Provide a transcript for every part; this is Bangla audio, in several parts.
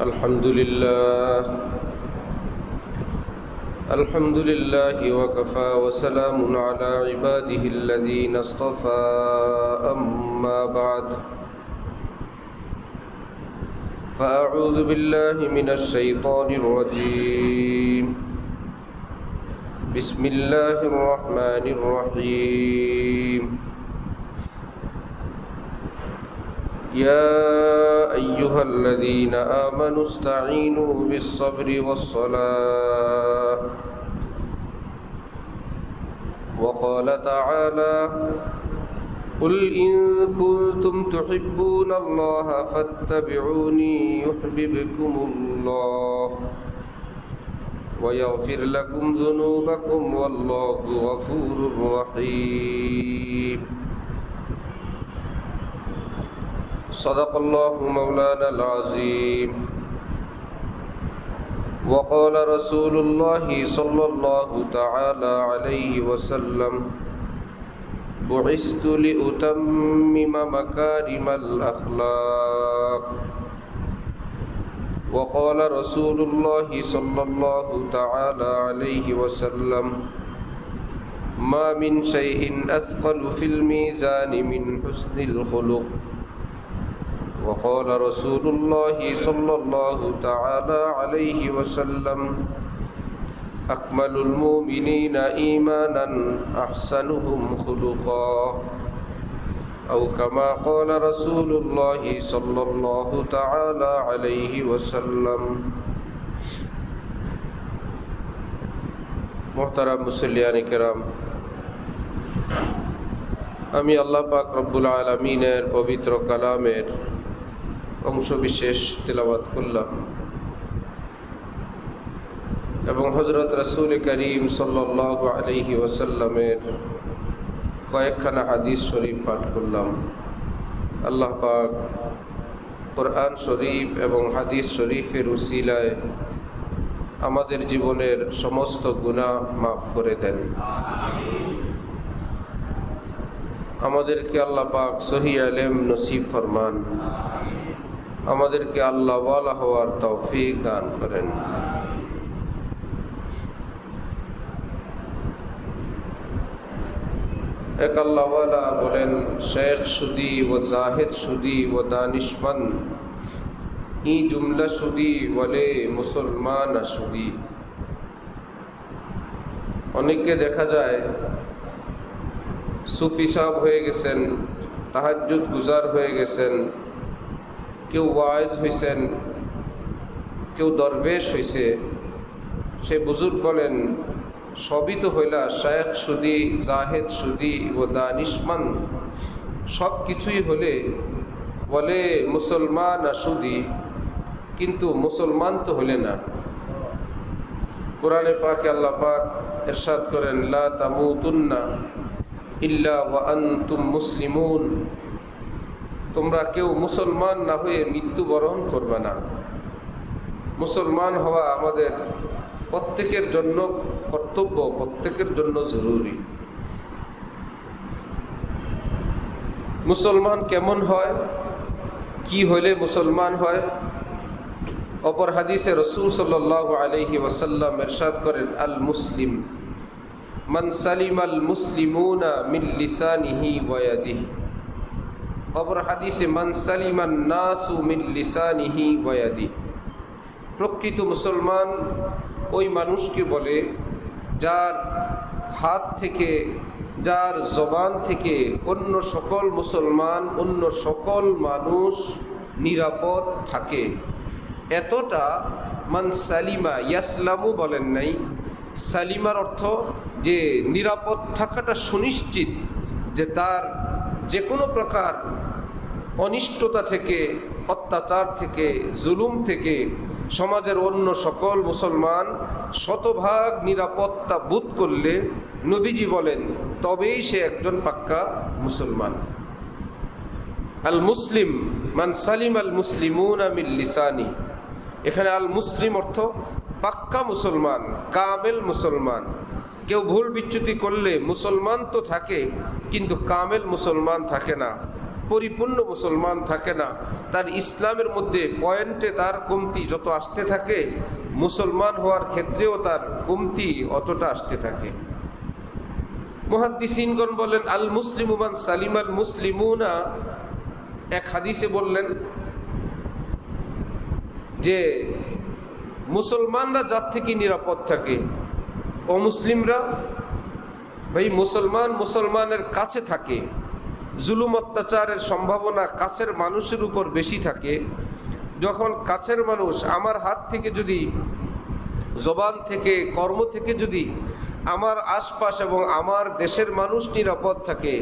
الحمد لله وكفى وسلام على عباده الذين اصطفى أما بعد فأعوذ بالله من الشيطان الرجيم بسم الله الرحمن الرحيم يا أيها الذين آمنوا استعينوا بالصبر والصلاة وقال تعالى قل إن كنتم تحبون الله فاتبعوني يحببكم الله ويغفر لكم ذنوبكم والله غفور رحيم صدق الله مولانا العظيم وقال رسول الله صلى الله تعالى عليه وسلم بعثت لأتمم مكارم الأخلاق وقال رسول الله صلى الله تعالى عليه وسلم ما من شيء أثقل في الميزان من حسن الخلق وقال رسول الله صلى الله تعالى عليه وسلم أكمل المؤمنين إيمانا أحسنهم خلقا أو كما قال رسول الله صلى الله تعالى عليه وسلم محترم মুসল্লিয়ান কিরাম, আমি আল্লাহ পাক রব্বুল আলামিনের পবিত্র কালামের অংশ বিশেষ তিলাওয়াত করলাম এবং হযরত রাসূল করিম সাল্লাল্লাহু আলাইহি ওয়াসাল্লামের কয়েকখানা হাদিস শরীফ পাঠ করলাম। আল্লাহ পাক কোরআন শরীফ এবং হাদিস শরীফের উসিলায় আমাদের জীবনের সমস্ত গুনাহ মাফ করে দেন। আমাদেরকে আল্লাহ পাক সহি ইলম নসিব ফরমান, আমাদেরকে আল্লাহ ওয়ালা হওয়ার তৌফিক দান করেন। এক আল্লাহ ওয়ালা বলেন, শেখ সুদি ও জাহিদ সুদি ও দানিশমন্দ ই জুমলা সুদি বলে মুসলমান সুদি। অনেককে দেখা যায় সুফি সাহেব হয়ে গেছেন, তাহাজ্জুদ গুজার হয়ে গেছেন, কেউ ওয়াইজ হয়েছেন, কেউ দরবেশ হয়েছে। সে বুজুর্গ বলেন, সবই তো হইলা শেখ সুদি, জাহেদ সুদি ও দানিশমন্দ, সব কিছুই হলে বলে মুসলমান সুদি, কিন্তু মুসলমান তো হলে না। কোরআনে পাকে আল্লাহ পাক ইরশাদ করেন, লা তামুতুন্না ইল্লা ওয়া আনতুম মুসলিমুন, তোমরা কেউ মুসলমান না হয়ে মৃত্যুবরণ করবে না। মুসলমান হওয়া আমাদের প্রত্যেকের জন্য কর্তব্য, প্রত্যেকের জন্য জরুরি। মুসলমান কেমন হয়, কি হইলে মুসলমান হয়? অপর হাদিসে রাসূল সাল্লাল্লাহু আলাইহি ওয়াসাল্লাম ইরশাদ করেন, আল মুসলিম মান সালিমাল মুসলিমুনা মিন লিসানিহি ওয়া ইয়াদিহি। অপর হাদিসে মান সালিমান নাসু মিন লিসানিহি ওয়া ইয়াদিহি। প্রকৃত মুসলমান ওই মানুষকে বলে যার হাত থেকে, যার জবান থেকে অন্য সকল মুসলমান, অন্য সকল মানুষ নিরাপদ থাকে। এতটা মান সালিমা, ইয়াসলামু বলেন নাই, সালিমার অর্থ যে নিরাপদ থাকাটা সুনিশ্চিত, যে তার যে কোনো প্রকার অনিষ্টতা থেকে, অত্যাচার থেকে, জুলুম থেকে সমাজের অন্য সকল মুসলমান শতভাগ নিরাপত্তা বোধ করলে নবীজি বলেন তবেই সে একজন পাক্কা মুসলমান। আল মুসলিম মান সালিম আল মুসলিমুনা মিন লিসানি। এখানে আল মুসলিম অর্থ পাক্কা মুসলমান, কামেল মুসলমান। কেউ ভুল বিচ্যুতি করলে মুসলমান তো থাকে, কিন্তু কামেল মুসলমান থাকে না। পরিপূর্ণ মুসলমান থাকে না। তার ইসলামের মধ্যে পয়েন্টে তার কমতি যত আসতে থাকে, মুসলমান হওয়ার ক্ষেত্রেও তার কমতি অতটা আসতে থাকে। মুহাদ্দিসিনগণ বলেন, আল মুসলিমু মান সালিমাল মুসলিমুনা, এক হাদিসে বললেন যে মুসলমানরা যার থেকে নিরাপদ থাকে, অমুসলিমরা ভাই মুসলমানের কাছে থাকে, জুলুম অত্যাচারের সম্ভাবনা কাছের মানুষের উপর বেশি থাকে। যখন কাছের মানুষ আমার হাত থেকে যদি, জবান থেকে, কর্ম থেকে যদি আমার আশপাশ এবং আমার দেশের মানুষ নিরাপদ থাকে,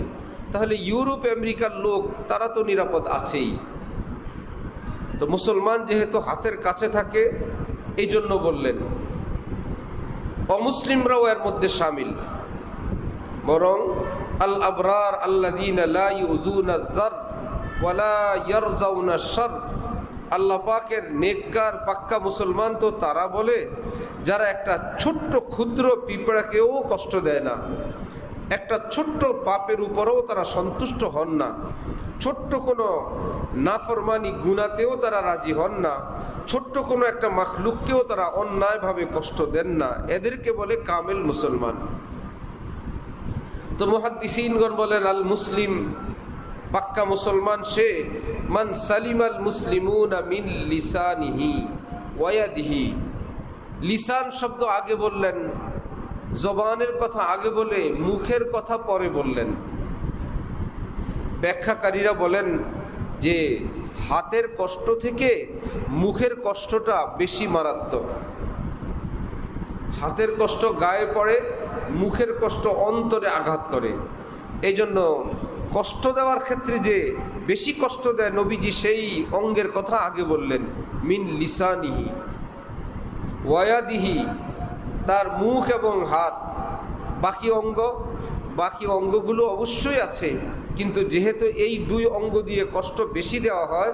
তাহলে ইউরোপ আমেরিকার লোক তারা তো নিরাপদ আছেই। তো মুসলমান যেহেতু হাতের কাছে থাকে, এই জন্য বললেন অমুসলিমরাও এর মধ্যে শামিল। বরং আল আবরার আল্লাযীনা লা ইউযুনা যার ওয়ালা ইয়ারজাউনা শার, আল্লাহ পাকের নেককার পাক্কা মুসলমান তো তারা বলে যারা একটা ছোট্ট ক্ষুদ্র পিঁপড়াকেও কষ্ট দেয় না, একটা ছোট্ট পাপের উপরেও তারা সন্তুষ্ট হন না, ছোট্ট কোনো নাফরমানি গুনাতেও তারা রাজি হন না, ছোট্ট কোনো একটা মাখলুককেও তারা অন্যায়ভাবে কষ্ট দেন না, এদেরকে বলে কামেল মুসলমান। তো মুহাদ্দিসিনগণ বলেন আল মুসলিম, পাক্কা মুসলমান সে মান সালিমাল মুসলিমুনা মিন লিসানিহি ওয়া ইয়াদিহি। লিসান শব্দ আগে বললেন, জবানের কথা আগে বলে মুখের কথা পরে বললেন। ব্যাখ্যাকারীরা বলেন যে হাতের কষ্ট থেকে মুখের কষ্টটা বেশি মারাত্মক। হাতের কষ্ট গায়ে পড়ে, মুখের কষ্ট অন্তরে আঘাত করে। এই জন্য কষ্ট দেওয়ার ক্ষেত্রে যে বেশি কষ্ট দেয়, নবীজি সেই অঙ্গের কথা আগে বললেন, মিন লিসানিহি ওয়ায়াদিহি, তার মুখ এবং হাত। বাকি অঙ্গগুলো অবশ্যই আছে, কিন্তু যেহেতু এই দুই অঙ্গ দিয়ে কষ্ট বেশি দেওয়া হয়,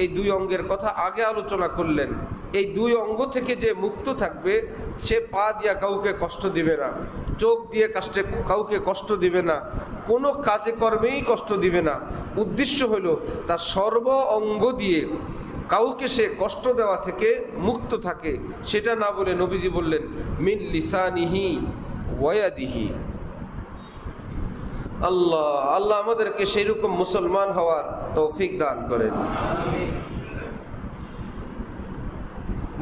এই দুই অঙ্গের কথা আগে আলোচনা করলেন। এই দুই অঙ্গ থেকে যে মুক্ত থাকবে, সে পা দিয়ে কাউকে কষ্ট দিবে না, চোখ দিয়ে কাউকে কষ্ট দিবে না, কোনো কাজে কর্মেই কষ্ট দিবে না। উদ্দেশ্য হলো তার সর্ব অঙ্গ দিয়ে কাউকে সে কষ্ট দেওয়া থেকে মুক্ত থাকে। সেটা না বলে নবীজি বললেন মিন লিসানিহি ওয়ায়াদিহি। আল্লাহ আমাদেরকে সেই রকম মুসলমান হওয়ার তৌফিক দান করেন।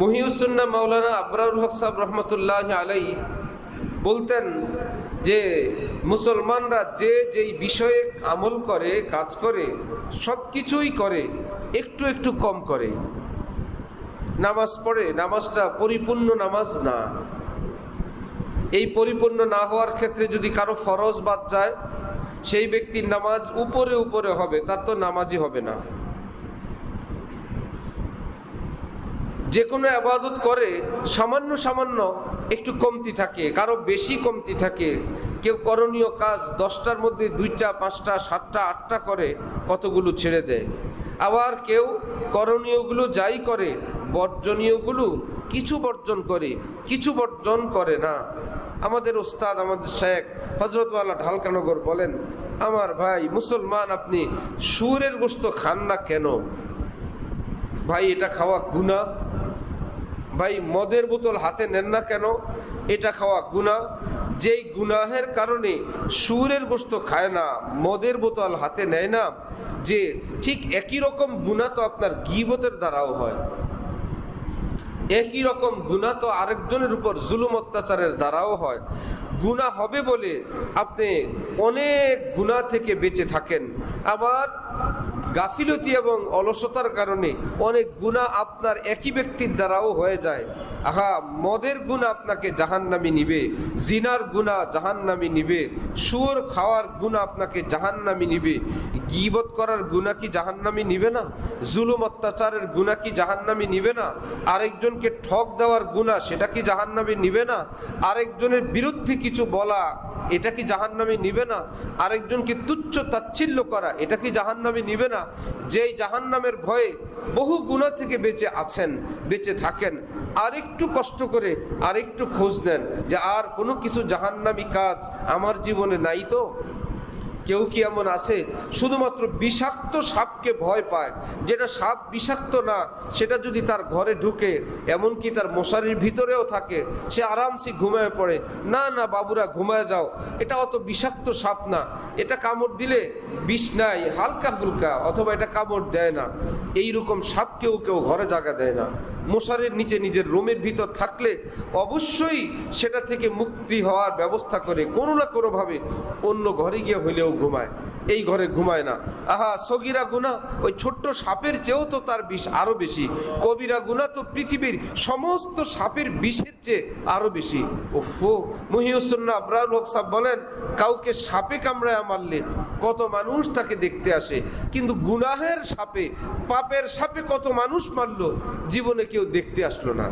মুহিউস সুন্নাহ মাওলানা আবরারুল হক সাহেব রহমতুল্লাহ আলাইহি বলতেন যে মুসলমানরা যেই বিষয়ে আমল করে, কাজ করে, সব কিছুই করে, একটু একটু কম করে। নামাজ পড়ে, নামাজটা পরিপূর্ণ নামাজ না। এই পরিপূর্ণ না হওয়ার ক্ষেত্রে যদি কারো ফরজ বাদ যায়, সেই ব্যক্তির নামাজ উপরে উপরে হবে, তার তো নামাজই হবে না। যে কোনো ইবাদত করে সামান্য সামান্য একটু কমতি থাকে, কারো বেশি কমতি থাকে। কেউ করণীয় কাজ 10টার মধ্যে 2টা, 5টা, 7টা, 8টা করে, কতগুলো ছেড়ে দেয়। আবার কেউ করণীয়গুলো যাই করে, বর্জনীয়গুলো কিছু বর্জন করে, কিছু বর্জন করে না। আমাদের ওস্তাদ, আমাদের শেখ হযরতওয়ালা ঢালকানগর বলেন, আমার ভাই মুসলমান, আপনি শুয়োরের গোশত খান না কেন? ভাই এটা খাওয়া গুনাহ। ভাই মদের বোতল হাতে নেন না কেন? এটা খাওয়া গুনাহ। যেই গুনাহের কারণে শুয়োরের গোশত খায় না, মদের বোতল হাতে নেয় না, যে ঠিক একই রকম গুনাহ তো আপনার গীবতের দ্বারাও হয়। একই রকম গুনাহ তো আরেকজনের উপর জুলুম অত্যাচারের দ্বারাও হয়। গুনাহ হবে বলে আপনি অনেক গুনাহ থেকে বেঁচে থাকেন, আবার গাফিলতি এবং অলসতার কারণে অনেক গুনাহ আপনার একই ব্যক্তির দ্বারাও হয়ে যায়। মদের গুনাহ আপনাকে জাহান্নামী নিবে, জিনার গুনাহ জাহান্নামী নিবে, শুয়োর খাওয়ার গুনাহ আপনাকে জাহান্নামী নিবে, গীবত করার গুনাহ কি জাহান্নামী নিবে না? জুলুম অত্যাচারের গুনাহ কি জাহান্নামী নিবে না? আরেকজনকে ঠক দেওয়ার গুনাহ, সেটা কি জাহান্নামী নিবে না? আরেকজনের বিরুদ্ধে কিছু বলা, এটা কি জাহান্নামী নিবে না? আরেকজনকে তুচ্ছ তাচ্ছিল্য করা, এটা কি জাহান্নামী নিবে না? যেই জাহান্নামের ভয়ে বহু গুনাহ থেকে বেঁচে আছেন, বেঁচে থাকেন, আরেকটু কষ্ট করে আরেকটু খোঁজ নেন যে আর কোনো কিছু জাহান্নামী কাজ আমার জীবনে নাই তো। কেউ কি এমন আছে শুধুমাত্র বিষাক্ত সাপকে ভয় পায়, যেটা সাপ বিষাক্ত না সেটা যদি তার ঘরে ঢুকে, এমনকি তার মশারির ভিতরেও থাকে, সে আরামসে ঘুমায় পড়ে, না না বাবুরা ঘুমায় যাও, এটা অত বিষাক্ত সাপ না, এটা কামড় দিলে বিষ নাই, হালকা ফুলকা, অথবা এটা কামড় দেয় না, এইরকম সাপ কেউ কেউ ঘরে জায়গা দেয় না। মশারির নিচে নিজের রুমের ভিতর থাকলে অবশ্যই সেটা থেকে মুক্তি হওয়ার ব্যবস্থা করে কোনো না কোনোভাবে অন্য ঘরে গিয়ে হইলেও ঘুমায়, এই ঘরে ঘুমায় না। আহা, সগীরা গুনাহ ওই ছোট্ট সাপের চেয়েও তো তার বিষ আরো বেশি, কবিরা গুনাহ তো পৃথিবীর সমস্ত সাপের বিষের চেয়ে আরো বেশি। ওফো, মুহিউসুন্নাহ আবরারুল হক সাহেব বলেন, কাউকে সাপে কামড়ায় মারলে কত মানুষ তাকে দেখতে আসে, কিন্তু গুনাহের সাপে, পাপের সাপে কত মানুষ মারলো, জীবনে কেউ দেখতে আসলো না,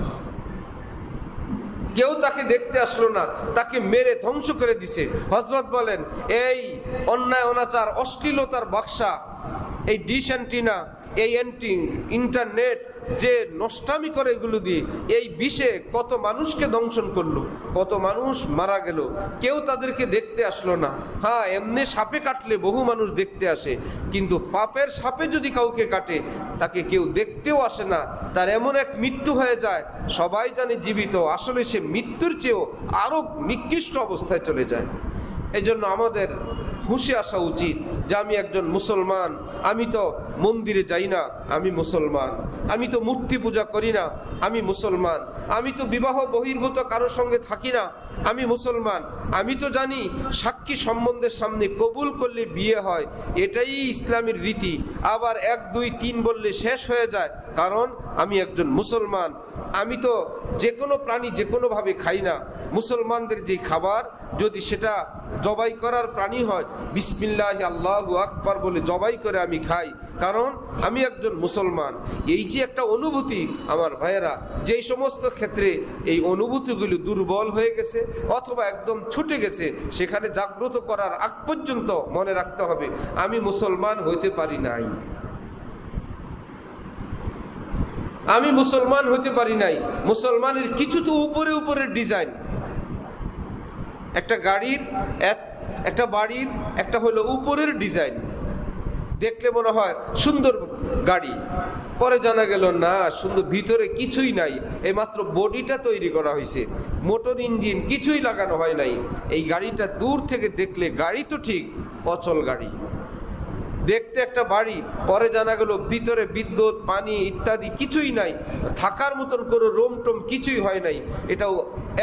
কেউ তাকে দেখতে আসলো না, তাকে মেরে ধ্বংস করে দিছে। হযরত বলেন, এই অন্যায় অনাচার অশ্লীলতার বাক্সা, এই ডিশ অ্যান্টিনা, এই ইন্টারনেট যে নষ্টামি করে এগুলো দিয়ে, এই বিষে কত মানুষকে দংশন করলো, কত মানুষ মারা গেল, কেউ তাদেরকে দেখতে আসলো না। হ্যাঁ, এমনি সাপে কাটলে বহু মানুষ দেখতে আসে, কিন্তু পাপের সাপে যদি কাউকে কাটে তাকে কেউ দেখতেও আসে না, তার এমন এক মৃত্যু হয়ে যায়, সবাই জানে জীবিত, আসলে সে মৃত্যুর চেয়েও আরো নিকৃষ্ট অবস্থায় চলে যায়। এই জন্য আমাদের হুঁশে আসা উচিত যে আমি একজন মুসলমান, আমি তো মন্দিরে যাই না, আমি মুসলমান, আমি তো মূর্তি পূজা করি না, আমি মুসলমান, আমি তো বিবাহ বহির্ভূত কারোর সঙ্গে থাকি না, আমি মুসলমান, আমি তো জানি সাক্ষী সম্বন্ধের সামনে কবুল করলে বিয়ে হয়, এটাই ইসলামের রীতি, আবার 1 2 3 বললে শেষ হয়ে যায়, কারণ আমি একজন মুসলমান। আমি তো যে কোনো প্রাণী যে কোনোভাবে খাই না, মুসলমানদের যে খাবার যদি সেটা জবাই করার প্রাণী হয়, বিসমিল্লাহ আল্লাহু আকবার বলে জবাই করে আমি খাই, কারণ আমি একজন মুসলমান। এই যে একটা অনুভূতি আমার ভাইয়েরা, যেই সমস্ত ক্ষেত্রে এই অনুভূতিগুলো দুর্বল হয়ে গেছে অথবা একদম ছুটে গেছে, সেখানে জাগ্রত করার আগ পর্যন্ত মনে রাখতে হবে আমি মুসলমান হইতে পারি নাই, আমি মুসলমান হইতে পারি নাই। মুসলমানের কিছু তো উপরে উপরের ডিজাইন, একটা গাড়ির, একটা বাড়ির একটা হলো উপরের ডিজাইন, দেখলে মনে হয় সুন্দর গাড়ি, পরে জানা গেল না, সুন্দর ভিতরে কিছুই নাই, এই মাত্র বডিটা তৈরি করা হয়েছে, মোটর ইঞ্জিন কিছুই লাগানো হয় নাই। এই গাড়িটা দূর থেকে দেখলে গাড়ি তো ঠিক, অচল গাড়ি, দেখতে একটা বাড়ি, পরে জানা গেল ভিতরে বিদ্যুৎ পানি ইত্যাদি কিছুই নাই, থাকার মতন কোনো রুম টুম কিছুই হয় নাই, এটাও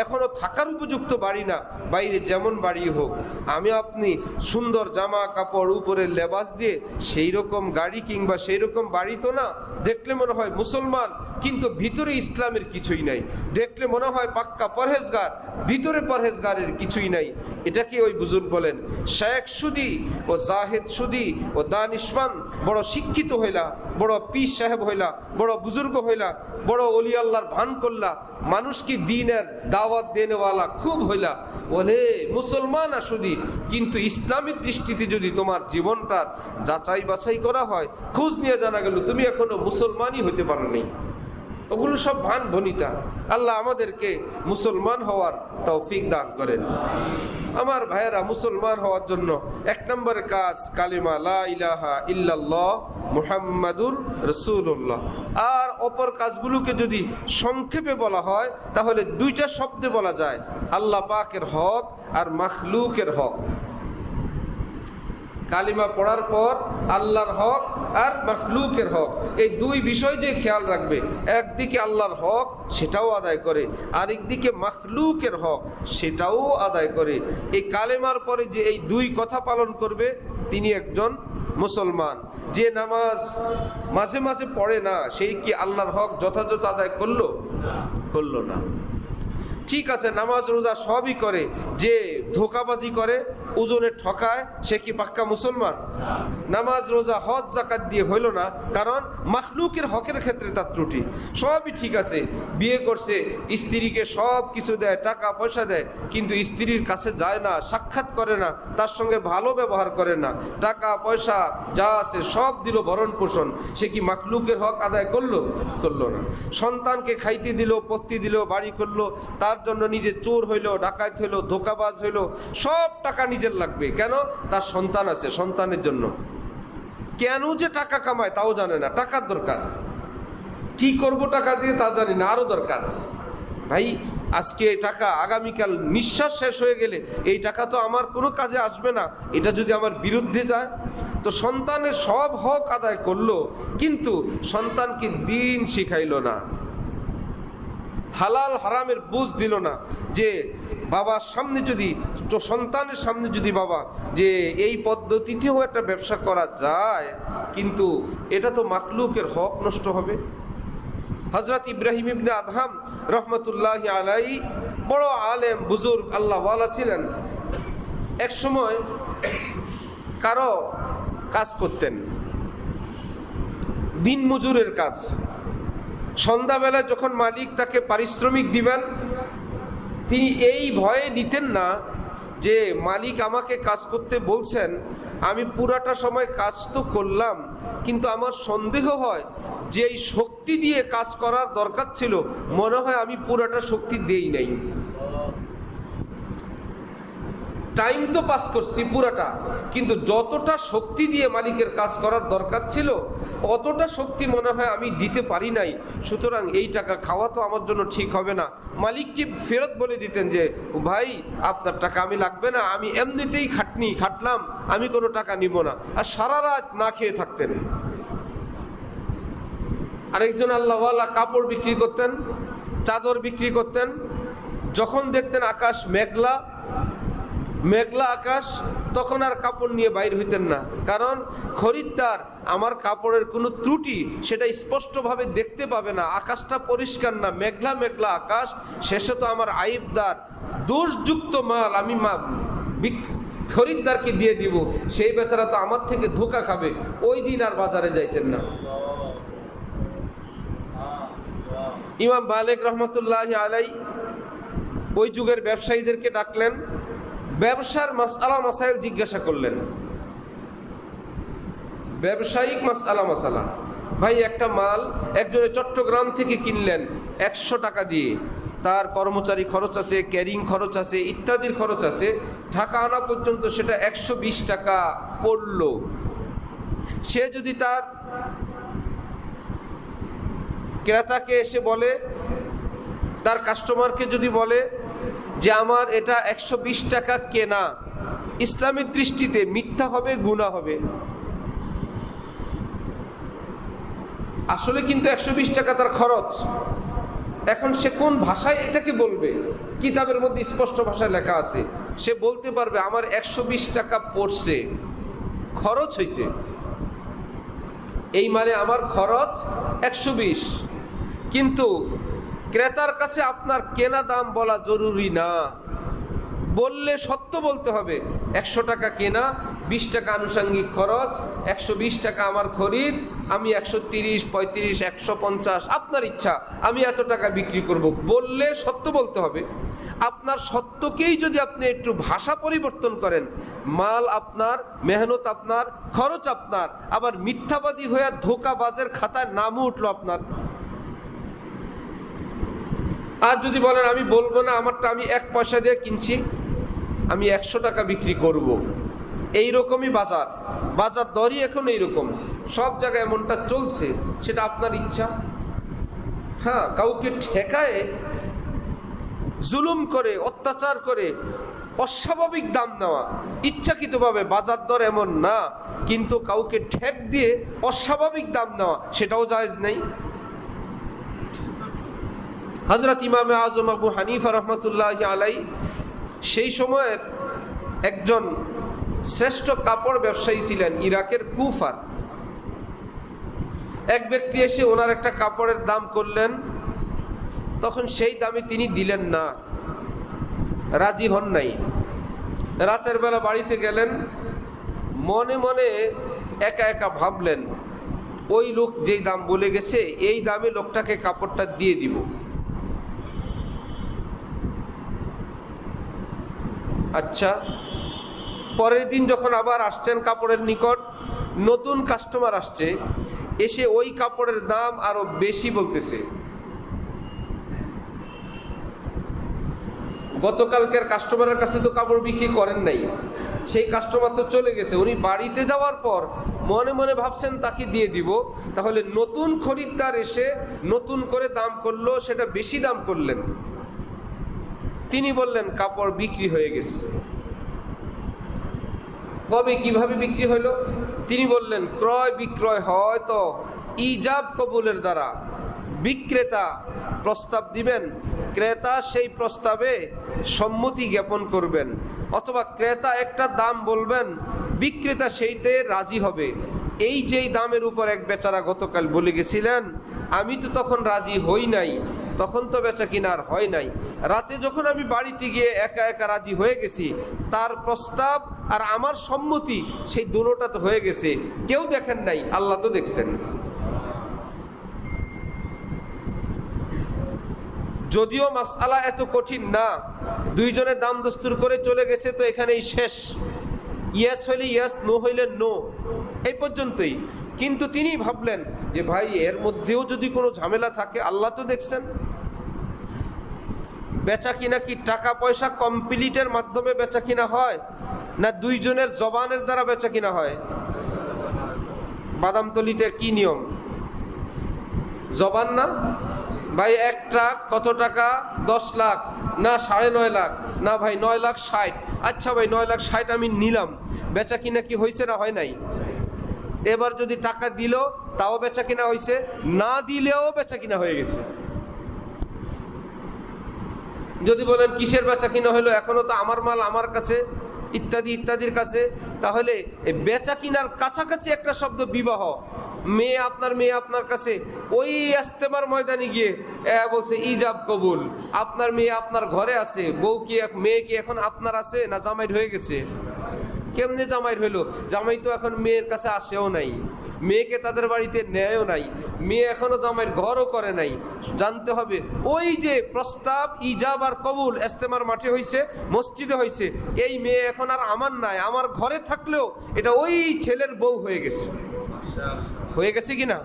এখনো থাকার উপযুক্ত বাড়ি না। বাইরে যেমন বাড়ি হোক, আমি আপনি সুন্দর জামা কাপড় উপরে লেবাস দিয়ে সেই রকম গাড়ি কিংবা সেই রকম বাড়ি তো না, দেখলে মনে হয় মুসলমান কিন্তু ভিতরে ইসলামের কিছুই নাই, দেখলে মনে হয় পাক্কা পরহেজগার, ভিতরে পরহেজগারের কিছুই নাই। এটাকে ওই বুজুর্গ বলেন, শেখ সুদি ও জাহেদ সুদি ও দানিশমান, বড় শিক্ষিত হইলা, বড় পীর সাহেব হইলা, বড় বুজুর্গ হইলা, বড় ওলি আল্লাহর ভান করলা, মানুষ কি দিনের দাওয়াত দেনেওয়ালা খুব হইলা, বলে মুসলমান আসুদি, কিন্তু ইসলামের দৃষ্টিতে যদি তোমার জীবনটার যাচাই বাছাই করা হয়, খোঁজ নিয়ে জানা গেল তুমি এখনো মুসলমানই হইতে পারো নি। ওগুলো সব ভান ভনিতা। আল্লাহ আমাদেরকে মুসলমান হওয়ার তৌফিক দান করেন। আমার ভাইয়েরা, মুসলমান হওয়ার জন্য 1 নম্বরের কাজ কালিমা লা ইলাহা ইল্লাল্লাহ মুহাম্মাদুর রাসূলুল্লাহ। আর অপর কাজগুলোকে যদি সংক্ষেপে বলা হয় তাহলে 2টা শব্দে বলা যায়, আল্লাহ পাকের হক আর মাখলুকের হক। কালিমা পড়ার পর আল্লাহর হক আর মাখলুকের হক, এই 2 বিষয় যে খেয়াল রাখবে, একদিকে আল্লাহর হক সেটাও আদায় করে, আরেকদিকে মাখলুকের হক সেটাও আদায় করে। এই কালেমার পরে যে এই 2 কথা পালন করবে তিনি একজন মুসলমান। যে নামাজ মাঝে মাঝে পড়ে না, সেই কি আল্লাহর হক যথাযথ আদায় করলো? করলো না। ঠিক আছে, নামাজ রোজা সবই করে, যে ধোকাবাজি করে, ওজনে ঠকায়, সে কি পাক্কা মুসলমান? নামাজ রোজা হজ যাকাত দিয়ে হইল না, কারণ মাখলুকের হকের ক্ষেত্রে তার ত্রুটি। সবই ঠিক আছে, বিয়ে করছে, স্ত্রীকে সব কিছু দেয়, টাকা পয়সা দেয়, কিন্তু স্ত্রীর কাছে যায় না, সাক্ষাৎ করে না, তার সঙ্গে ভালো ব্যবহার করে না, টাকা পয়সা যা আছে সব দিল ভরণ পোষণ, সে কি মাখলুকের হক আদায় করলো? করলো না। সন্তানকে খাইতে দিল, পত্তি দিল, বাড়ি করলো, তার জন্য নিজে চোর হইল, ডাকাত হইল, ধোকাবাজ হইল, সব টাকা নিজের নিজের লাগবে। কেন? তার সন্তান আছে, সন্তানের জন্য। কেন যে টাকা কামায় তাও জানে না, টাকার দরকার। কি করব টাকা দিয়ে তা জানি না, আরো দরকার। ভাই আজকে টাকা, আগামীকাল নিঃশ্বাস শেষ হয়ে গেলে এই টাকা তো আমার কোনো কাজে আসবে না, এটা যদি আমার বিরুদ্ধে যায়। তো সন্তানের সব হক আদায় করলো, কিন্তু সন্তানকে দিন শিখাইলো না, হালাল হারামের বুঝ দিল না। যে বাবার সামনে যদি, তো সন্তানের সামনে যদি বাবা যে এই পদ্ধতিতেও একটা ব্যবসা করা যায়, কিন্তু এটা তো মাখলুকের হক নষ্ট হবে। হযরত ইব্রাহিম ইবনে আদহাম রহমতুল্লাহ আলাইহি বড় আলেম বুজুর্গ আল্লাহওয়ালা ছিলেন। এক সময় কারো কাজ করতেন, দিন মজুরের কাজ। সন্ধ্যাবেলায় যখন মালিক তাকে পারিশ্রমিক দিবেন, তিনি এই ভয়ে নিতেন না যে মালিক আমাকে কাজ করতে বলছেন, আমি পুরাটা সময় কাজ তো করলাম, কিন্তু আমার সন্দেহ হয় যে এই শক্তি দিয়ে কাজ করার দরকার ছিল, মনে হয় আমি পুরাটা শক্তি দেই নাই। টাইম তো পাস করছি পুরাটা, কিন্তু যতটা শক্তি দিয়ে মালিকের কাজ করার দরকার ছিল অতটা শক্তি মনে হয় আমি দিতে পারি নাই। সুতরাং এই টাকা খাওয়া তো আমার জন্য ঠিক হবে না। মালিককে ফেরত বলে দিতেন যে ভাই আপনার টাকা আমি লাগবে না, আমি এমনিতেই খাটলাম, আমি কোনো টাকা নিব না। আর সারা রাত না খেয়ে থাকতেন। আরেকজন আল্লাহওয়ালা কাপড় বিক্রি করতেন, চাদর বিক্রি করতেন। যখন দেখতেন আকাশ মেঘলা আকাশ, তখন আর কাপড় নিয়ে বাইর হইতেন না। কারণ খরিদ্দার আমার কাপড়ের কোনো ত্রুটি সেটা স্পষ্টভাবে দেখতে পাবে না, আকাশটা পরিষ্কার না, মেঘলা আকাশ, শেষে তো আমার আইবদার দোষযুক্ত মাল আমি খরিদ্দারকে দিয়ে দিব, সেই বেচারা তো আমার থেকে ধোঁকা খাবে। ওই দিন আর বাজারে যাইতেন না। ইমাম মালিক রহমতুল্লাহ আলাইহি ওই যুগের ব্যবসায়ীদেরকে ডাকলেন, ব্যবসার মাসআলা মাসাইল জিজ্ঞাসা করলেন। ব্যবসায়িক মাসআলা, ভাই একটা মাল একজনে চট্টগ্রাম থেকে কিনলেন 100 টাকা দিয়ে, তার কর্মচারী খরচ আছে, ক্যারিং খরচ আছে, ইত্যাদির খরচ আছে, ঢাকা আনা পর্যন্ত সেটা 120 টাকা পড়লো। সে যদি তার ক্রেতাকে এসে বলে, তার কাস্টমারকে যদি বলে যে আমার এটা 120 টাকা কেনা, ইসলামিক দৃষ্টিতে মিথ্যা হবে, গুনাহ হবে। আসলে কিন্তু 120 টাকা তার খরচ। এখন সে কোন ভাষায় এটাকে বলবে? কিতাবের মধ্যে স্পষ্ট ভাষায় লেখা আছে, সে বলতে পারবে আমার 120 টাকা পড়ছে, খরচ হয়েছে, এই মানে আমার খরচ 120। কিন্তু ক্রেতার কাছে আপনার কেনা দাম বলা জরুরি না, বললে সত্য বলতে হবে। 100 টাকা কেনা, 20 টাকা আনুষঙ্গিক খরচ, 120 টাকা আমার খরিদ, আমি 130, 35, 150 আপনার ইচ্ছা, আমি এত টাকা বিক্রি করব, বললে সত্য বলতে হবে। আপনার সত্যকেই যদি আপনি একটু ভাষা পরিবর্তন করেন, মাল আপনার, মেহনত আপনার, খরচ আপনার, আবার মিথ্যাবাদী হয়ে ধোঁকাবাজের খাতায় নামও উঠলো আপনার। আর যদি বলেন আমি বলবো না, আমারটা আমি 1 পয়সা দিয়ে কিনছি, আমি 100 টাকা বিক্রি করব, এইরকমই বাজার দরই এখন এইরকম, সব জায়গায় এমনটা চলছে, সেটা আপনার ইচ্ছা। হ্যাঁ, কাউকে ঠেকায় জুলুম করে, অত্যাচার করে অস্বাভাবিক দাম নেওয়া ইচ্ছাকৃতভাবে, বাজার দর এমন না, কিন্তু কাউকে ঠেক দিয়ে অস্বাভাবিক দাম নেওয়া সেটাও জায়েজ নেই। হযরত ইমামে আজম আবু হানিফা রহমতুল্লাহ আলাইহি সেই সময়ের একজন শ্রেষ্ঠ কাপড় ব্যবসায়ী ছিলেন ইরাকের কুফার। এক ব্যক্তি এসে ওনার একটা কাপড়ের দাম করলেন, তখন সেই দামে তিনি দিলেন না, রাজি হন নাই। রাতের বেলা বাড়িতে গেলেন, মনে মনে একা ভাবলেন ওই লোক যেই দাম বলে গেছে এই দামে লোকটাকে কাপড়টা দিয়ে দিব। আচ্ছা, পরের দিন যখন আবার আসছেন কাপড়ের নিকট, নতুন কাস্টমার আসছে, এসে ওই কাপড়ের দাম আরো বেশি বলতেছে। গতকালকের কাস্টমারের কাছে তো কাপড় বিক্রি করেন নাই, সেই কাস্টমার তো চলে গেছে, উনি বাড়িতে যাওয়ার পর মনে মনে ভাবছেন তাকে দিয়ে দিব, তাহলে নতুন খরিদ্দার এসে নতুন করে দাম করলো, সেটা বেশি দাম করলেন। তিনি বললেন কাপড় বিক্রি হয়ে গেছে। কবে কিভাবে বিক্রি হইল? তিনি বললেন ক্রয় বিক্রয় হয় তো ইজাব কবুলের দ্বারা। বিক্রেতা প্রস্তাব দিবেন, ক্রেতা সেই প্রস্তাবে সম্মতি জ্ঞাপন করবেন, অথবা ক্রেতা একটা দাম বলবেন, বিক্রেতা সেইতে রাজি হবে। এই যেই দামের উপর এক বেচারা গতকাল বলে গেছিলেন, আমি তো তখন রাজি হই নাই, তখন তো বেচা কিনার হয় নাই। রাতে যখন আমি বাড়িতে গিয়ে একা একা রাজি হয়ে গেছি, তার প্রস্তাব আর আমার সম্মতি সেই দুটোটা তো হয়ে গেছে। কেউ দেখেন নাই, আল্লাহ তো দেখছেন। যদিও মাসআলা এত কঠিন না, দুইজনে দাম দস্তুর করে চলে গেছে, তো এখানেই শেষ। ইয়েস হইলে ইয়েস, নো হইলে নো, এই পর্যন্তই। কিন্তু তিনি ভাবলেন যে ভাই এর মধ্যেও যদি কোনো ঝামেলা থাকে, আল্লাহ তো দেখছেন। বেচা কিনা কি টাকা পয়সা কমপ্লিটের মাধ্যমে বেচা কিনা হয়, না দুইজনের জবানের দ্বারা বেচা কিনা হয়? বাদামতলিতে কি নিয়ম? জবান না ভাই, এক ট্রাক কত টাকা? 10 লাখ, না 9.5 লাখ, না ভাই 9,60,000। আচ্ছা ভাই 9,60,000 আমি নিলাম। বেচা কিনা কি হয়েছে না হয় নাই? এবার যদি টাকা দিল তাও বেচা কিনা হয়েছে, না দিলেও বেচা কিনা হয়ে গেছে। যদি বলেন কিসের বেচা কিনা হলো, এখনো তো আমার মাল আমার কাছে, ইত্যাদি ইত্যাদির কাছে, তাহলে বেচা কিনার কাছাকাছি একটা শব্দ বিবাহ। মেয়ে আপনার কাছে, ওই ইস্তেমার ময়দানে গিয়ে বলছে ইজাব কবুল, আপনার মেয়ে আপনার ঘরে আছে, বউ কি মেয়ে কি এখন আপনার আছে না জামাইর হয়ে গেছে? কেমনে জামাইর হইলো? জামাই তো এখন মেয়ের কাছে আসেও নাই, মেয়েকে তাদের বাড়িতে নেয়ও নাই, মেয়ে এখনো জামাইয়ের ঘরও করে নাই। জানতে হবে ওই যে প্রস্তাব ইজাব আর কবুল ইস্তেমার মাঠে হইছে, মসজিদে হইছে, এই মেয়ে এখন আর আমার নাই, আমার ঘরে থাকলেও এটা ওই ছেলের বউ হয়ে গেছে। হয়ে গেছে কিনা?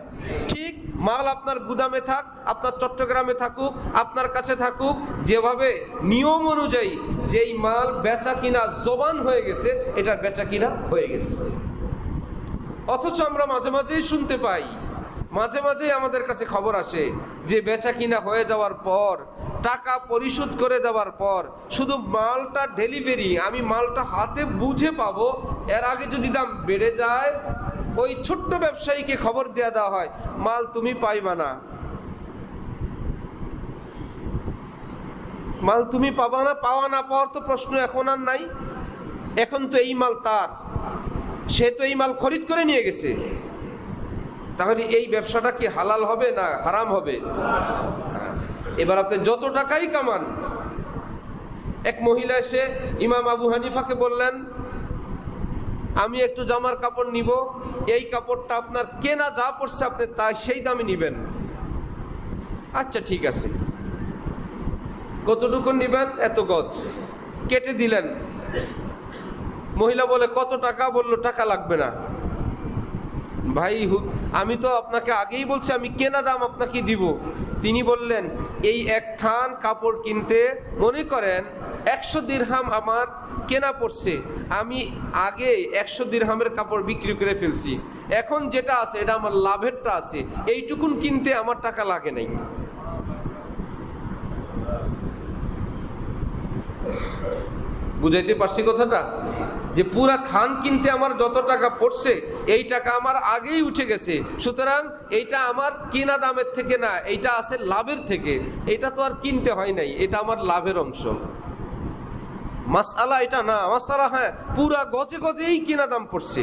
ঠিক মাল আপনার গুদামে থাক, আপনার চট্টগ্রামে থাকুক, আপনার কাছে থাকুক, যেভাবে নিয়ম অনুযায়ী যেই মাল বেচা কিনা জবান হয়ে গেছে, এটা বেচা কিনা হয়ে গেছে। অথচ আমরা মাঝে মাঝেই শুনতে পাই, মাঝে মাঝেই আমাদের কাছে খবর আসে যে বেচা কিনা হয়ে যাওয়ার পর, টাকা পরিশোধ করে দেওয়ার পর, শুধু মালটা ডেলিভারি, আমি মালটা হাতে বুঝে পাবো, এর আগে যদি দাম বেড়ে যায়, ওই ছোট্ট ব্যবসায়ীকে খবর দেওয়া হয় মাল তুমি পাইবা না, মাল তুমি পাবা না। পাওয়া না পাওয়ার তো প্রশ্ন এখন আর নাই, এখন তো এই মাল তার, সে তো এই মাল খরিদ করে নিয়ে গেছে। তাহলে এই ব্যবসাটা কি হালাল হবে না হারাম হবে? এবার আপনি যত টাকাই কামান। এক মহিলা এসে ইমাম আবু হানিফাকে বললেন, আমি একটু জামার কাপড় নিব, এই কাপড়টা আপনার কেনা যা পড়ছে আপনি তাই সেই দামে নিবেন। আচ্ছা ঠিক আছে, কতটুকু নিবেন? এত গজ। কেটে দিলেন। মহিলা বলে কত টাকা? বলল টাকা লাগবে না। ভাই আমি তো আপনাকে আগেই বলছি আমি কেনা দাম আপনাকে দিব। তিনি বললেন এই এক থান কাপড় কিনতে মনে করেন 100 দিরহাম আমার কেনা পড়ছে, আমি আগে 100 দিরহামের কাপড় বিক্রি করে ফেলছি, এখন যেটা আছে এটা আমার লাভেরটা আছে, এইটুকুন কিনতে আমার টাকা লাগে নাই। বুঝাইতে পারছি কথাটা? যে পুরা থান কিনতে আমার যত টাকা পড়ছে, এই টাকা আমার আগেই উঠে গেছে, সুতরাং এইটা আমার কেনা দামের থেকে না, এইটা আছে লাভের থেকে। এটা তো আর কিনতে হয় নাই, এটা আমার লাভের অংশ। মাসআলা এটা না। মাসআলা হ্যাঁ পুরা গজে গজেই কেনা দাম পড়ছে,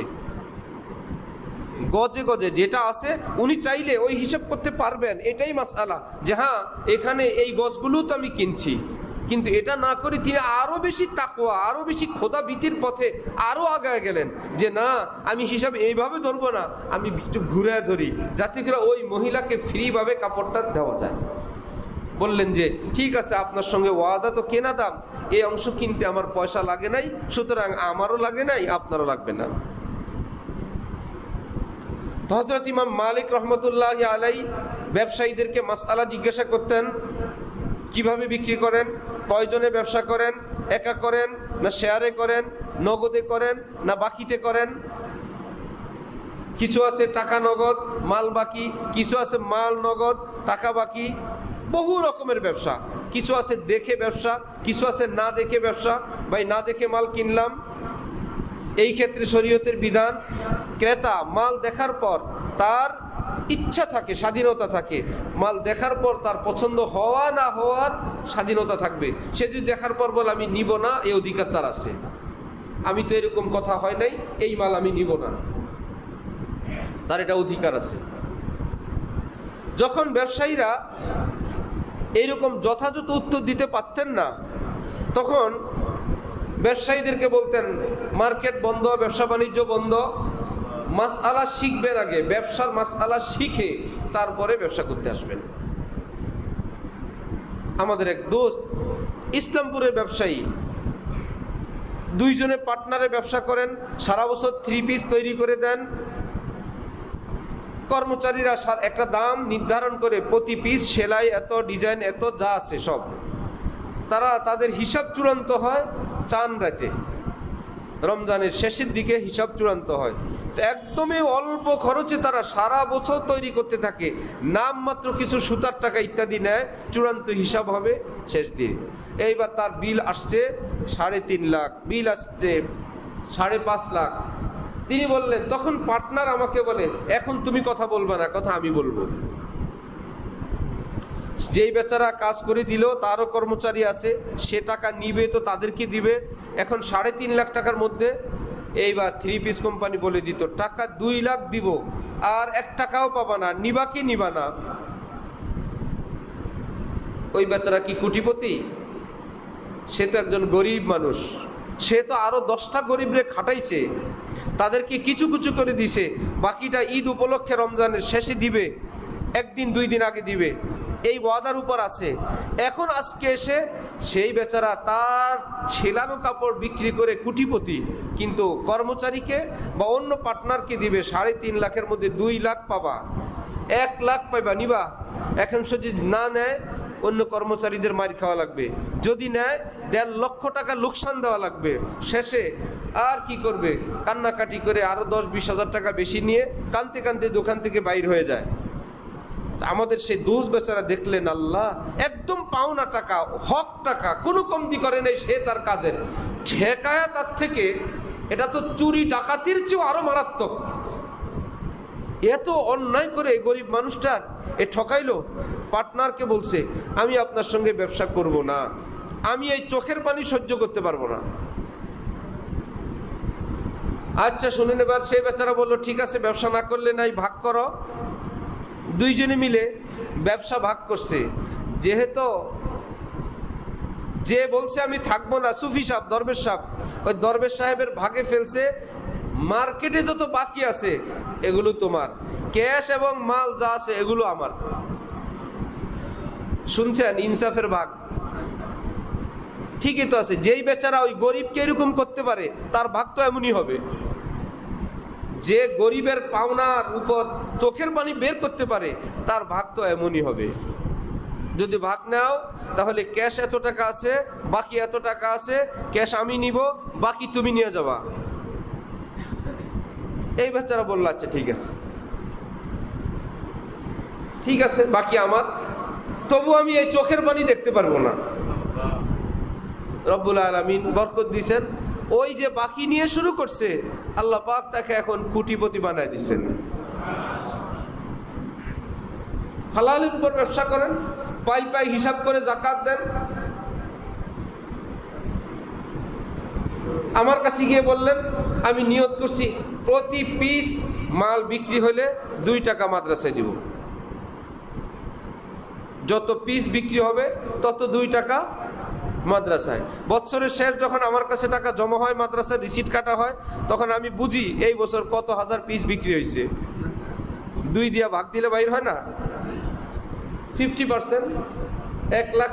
গজে গজে যেটা আছে উনি চাইলে ওই হিসাব করতে পারবেন, এটাই মাসআলা। যে হ্যাঁ এখানে এই গজগুলো তো আমি কিনছি, কিন্তু এটা না করে তিনি আরো বেশি তাকওয়া, আরো বেশি খোদা ভীতির পথে আরো আগায় গেলেন। যে না আমি হিসাব এইভাবে ধরবো না, আমি একটু ঘুরে ধরি, যাতে করে ওই মহিলাকে ফ্রি ভাবে কাপড়টা দেওয়া যায়। বললেন যে ঠিক আছে, আপনার সঙ্গে ওয়াদা তো কেনা দাম, এই অংশ কিনতে আমার পয়সা লাগে নাই, সুতরাং আমারও লাগে নাই, আপনারও লাগবে না। হযরত ইমাম মালিক রহমতুল্লাহি আলাইহি ব্যবসায়ীদেরকে মাসআলা জিজ্ঞাসা করতেন, কিভাবে বিক্রি করেন, কয়জনে ব্যবসা করেন, একা করেন না শেয়ারে করেন, নগদে করেন, না বাকিতে করেন? কিছু আছে টাকা নগদ মাল বাকি, কিছু আছে মাল নগদ টাকা বাকি, বহু রকমের ব্যবসা। কিছু আছে দেখে ব্যবসা, কিছু আছে না দেখে ব্যবসা। ভাই, না দেখে মাল কিনলাম, এই ক্ষেত্রে শরীয়তের বিধান, ক্রেতা মাল দেখার পর তার ইচ্ছা থাকে, স্বাধীনতা থাকে, মাল দেখার পর তার পছন্দ হওয়া না হওয়ার স্বাধীনতা থাকবে। সে যদি দেখার পর বলে আমি নিব না, এই অধিকার তার আছে। আমি তো এরকম কথা হয় নাই, এই মাল আমি নিব না, তার এটা অধিকার আছে। যখন ব্যবসায়ীরা এইরকম যথাযথ উত্তর দিতে পারতেন না, তখন ব্যবসায়ীদেরকে বলতেন মার্কেট বন্ধ, ব্যবসা বাণিজ্য বন্ধ, মাসআলা শিখবেন, আগে ব্যবসার মাসআলা শিখে তারপরে ব্যবসা করতে আসবেন। আমাদের এক দোস্ত ইসলামপুরের ব্যবসায়ী, দুইজনে পার্টনারে ব্যবসা করেন, সারা বছর 3 পিস তৈরি করে দেন। কর্মচারীরা একটা দাম নির্ধারণ করে, প্রতি পিস সেলাই এত, ডিজাইন এত, যা আছে সব। তাদের হিসাব চূড়ান্ত হয় চান রাতে, রমজানের শেষের দিকে হিসাব চূড়ান্ত হয়। তো একদমই অল্প খরচে তারা সারা বছর তৈরি করতে থাকে, নামমাত্র কিছু সুতার টাকা ইত্যাদি নেয়, চূড়ান্ত হিসাব হবে শেষ দিন। এইবার তার বিল আসছে 3.5 লাখ, বিল আসছে 5.5 লাখ। তিনি বললেন, তখন পার্টনার আমাকে বলে, এখন তুমি কথা বলবে না, কথা আমি বলবো। যেই বেচারা কাজ করে দিল, তারও কর্মচারী আছে, সে টাকা নিবে তো তাদেরকে দিবে। এখন 3.5 লাখ টাকার মধ্যে এইবার 3 পিস কোম্পানি বলে দিত টাকা 2 লাখ দিব, আর 1 টাকাও পাবা না, নিবা কি নিবা না? ওই বেচারা কি কোটিপতি? সে তো একজন গরিব মানুষ, সে তো আরো 10টা গরিবরে খাটাইছে, তাদেরকে কিছু কিছু করে দিছে, বাকিটা ঈদ উপলক্ষে রমজানের শেষে দিবে, 1 দিন 2 দিন আগে দিবে, এই ওয়াদার উপর আছে। এখন আজকে এসে সেই বেচারা তার ছেলানো কাপড় বিক্রি করে কোটিপতি, কিন্তু কর্মচারীকে বা অন্য পার্টনারকে দিবে 3.5 লাখের মধ্যে 2 লাখ পাবা, 1 লাখ পাইবা, নিবা? এখন সে যদি না নেয়, অন্য কর্মচারীদের মার খাওয়া লাগবে, যদি নেয় 1.5 লক্ষ টাকা লোকসান দেওয়া লাগবে। শেষে আর কি করবে? কান্নাকাটি করে আরো 10-20 হাজার টাকা বেশি নিয়ে কানতে কানতে দোকান থেকে বাইর হয়ে যায়। আমাদের সেই দোষ বেচারা দেখলেন, আল্লাহ একদম পাওনা টাকা, হক টাকা, কোনো কমতি করে নেই সে তার কাজের, ঠেকায়া তার থেকে। এটা তো চুরি ডাকাতির চেয়েও আরো মারাত্মক। এত অন্যায় করে গরিব মানুষটার এ ঠকাইলো। পার্টনারকে বলছে, আমি আপনার সঙ্গে ব্যবসা করব না, আমি এই চোখের পানি সহ্য করতে পারবো না। আচ্ছা শুনে নেবার, সেই বেচারা বললো, ঠিক আছে ব্যবসা না করলে নাই, ভাগ করো। দুইজনে মিলে ব্যবসা ভাগ করছে। যেহেতু যে বলছে আমি থাকবো না, সুফি সাহেব, দরবেশ সাহেব, ওই দরবেশ সাহেবের ভাগে ফেলছে মার্কেটে যত বাকি আছে এগুলো তোমার, ক্যাশ এবং মাল যা আছে এগুলো আমার। শুনছেন ইনসাফের ভাগ? ঠিকই তো আছে। যেই বেচারা ওই গরিবকে এরকম করতে পারে, তার ভাগ তো এমনই হবে। যে গরিবের পাওনার উপর চোখের পানি বের করতে পারে, তার ভাগ তো এমনই হবে। যদি ভাগ নাও, তাহলে ক্যাশ এত টাকা আছে, বাকি এত টাকা আছে, ক্যাশ আমি নিব, বাকি তুমি নিয়ে যাবা। এই বেচারা বলল, আচ্ছা ঠিক আছে, ঠিক আছে, বাকি আমার, তবু আমি এই চোখের পানি দেখতে পারবো না। রব্বুল আলামিন বরকত দিছেন, ওই যে বাকি নিয়ে শুরু করছে, আল্লাহ পাক তাকে এখন কোটিপতি বানায় দিচ্ছেন। হালালের উপর ব্যবসা করেন, পাই পাই হিসাব করে যাকাত দেন। আমার কাছে গিয়ে বললেন, আমি নিয়ত করছি প্রতি পিস মাল বিক্রি হলে 2 টাকা মাদ্রাসায় দিব। যত পিস বিক্রি হবে তত 2 টাকা মাদ্রাসায়। বছরের শেষ যখন আমার কাছে টাকা জমা হয়, মাদ্রাসার রিসিট কাটা হয়, তখন আমি বুঝি এই বছর কত হাজার পিস বিক্রি হয়েছে। 2 দিয়া ভাগ দিলে বাইর হয় না? 50%, 1 লাখ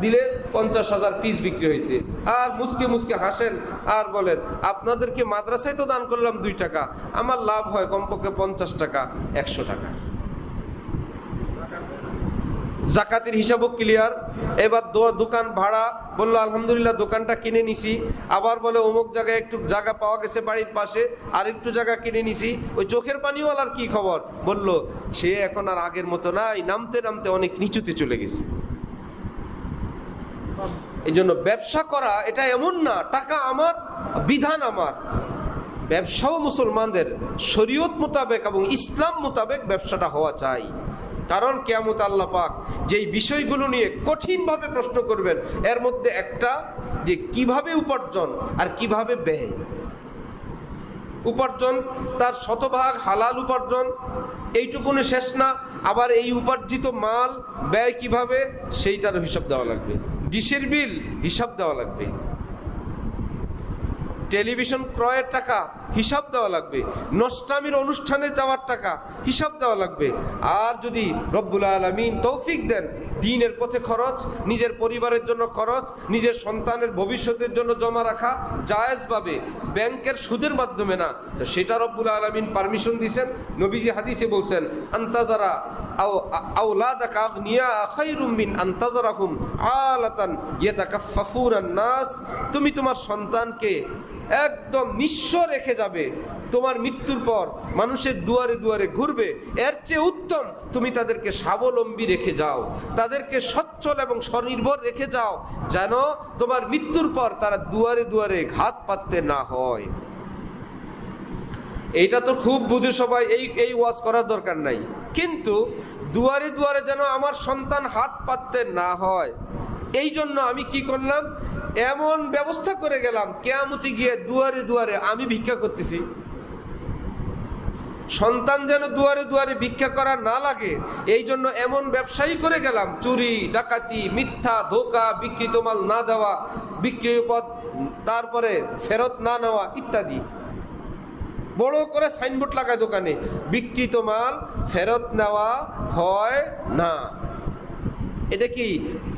দিলে 50,000 পিস বিক্রি হয়েছে। আর মুসকে মুসকে হাসেন আর বলেন, আপনাদেরকে মাদ্রাসায় তো দান করলাম 2 টাকা, আমার লাভ হয় কমপক্ষে 50 টাকা, 100 টাকা। জাকাতের হিসাবও ক্লিয়ার। এবার দোকান ভাড়া বললো আলহামদুলিল্লাহ দোকানটা কিনে নিছি, আবার বলে অমুক জায়গায় একটু জায়গা পাওয়া গেছে বাড়ির পাশে, আর একটু জায়গা কিনে নিছি। ওই চোখের পানিওয়ালার কি খবর? বলল সে এখন আর আগের মতো নাই, নামতে নামতে অনেক নিচুতে চলে গেছে। এই জন্য ব্যবসা করা এটা এমন না টাকা আমার বিধান আমার, ব্যবসাও মুসলমানদের শরীয়ত মোতাবেক এবং ইসলাম মোতাবেক ব্যবসাটা হওয়া চাই। কারণ কিয়ামত আল্লাহ পাক যেই বিষয়গুলো নিয়ে কঠিনভাবে প্রশ্ন করবেন, এর মধ্যে একটা যে কিভাবে উপার্জন আর কিভাবে ব্যয়। উপার্জন তার শতভাগ হালাল উপার্জন, এইটুকুনি শেষ না, আবার এই উপার্জিত মাল ব্যয় কিভাবে সেইটার হিসাব দেওয়া লাগবে। ডিশের বিল হিসাব দেওয়া লাগবে, টেলিভিশন ক্রয়ের টাকা হিসাব দেওয়া লাগবে, নষ্টামির অনুষ্ঠানে যাওয়ার টাকা হিসাব দেওয়া লাগবে। আর যদি রব্বুল আলামিন তৌফিক দেন দ্বীনের পথে খরচ, নিজের পরিবারের জন্য খরচ, নিজের সন্তানের ভবিষ্যতের জন্য জমা রাখা জায়েজভাবে, ব্যাংকের সুদের মাধ্যমে না, তো সেটা রব্বুল আলামিন পারমিশন দিয়েছেন। নবীজি হাদিসে বলছেন আনতাজারা আওলাদাকা আগনিয়া খায়রুম মিন আনতাজারাহুম আলাতান ইয়াতাকাফফাফুনান নাস। তুমি তোমার সন্তানকে একদম নিঃস্ব রেখে যাবে, তোমার মৃত্যুর পর মানুষের দুয়ারে দুয়ারে ঘুরবে, এর চেয়ে উত্তম তুমি তাদেরকে স্বাবলম্বী রেখে যাও, তাদেরকে সচ্ছল এবং স্বনির্ভর রেখে যাও, যেন তোমার মৃত্যুর পর তারা দুয়ারে দুয়ারে ঘাত পাততে না হয়। এইটা তো খুব বুঝে সবাই, এই ওয়াজ করার দরকার নাই, কিন্তু দুয়ারে দুয়ারে যেন আমার সন্তান হাত পাততে না হয়, এই জন্য আমি কি করলাম, এমন ব্যবস্থা করে গেলাম কিয়ামতে গিয়ে দুয়ারে দুয়ারে আমি ভিক্ষা করতেছি। সন্তান যেন দুয়ারে দুয়ারে ভিক্ষা করা না লাগে, এই জন্য এমন ব্যবসায়ী করে গেলাম, চুরি ডাকাতি মিথ্যা ধোঁকা, বিকৃত মাল না দেওয়া, বিক্রিয় পদ তারপরে ফেরত না নেওয়া ইত্যাদি। বড় করে সাইনবোর্ড লাগায় দোকানে, বিকৃত মাল ফেরত নেওয়া হয় না। এটা কি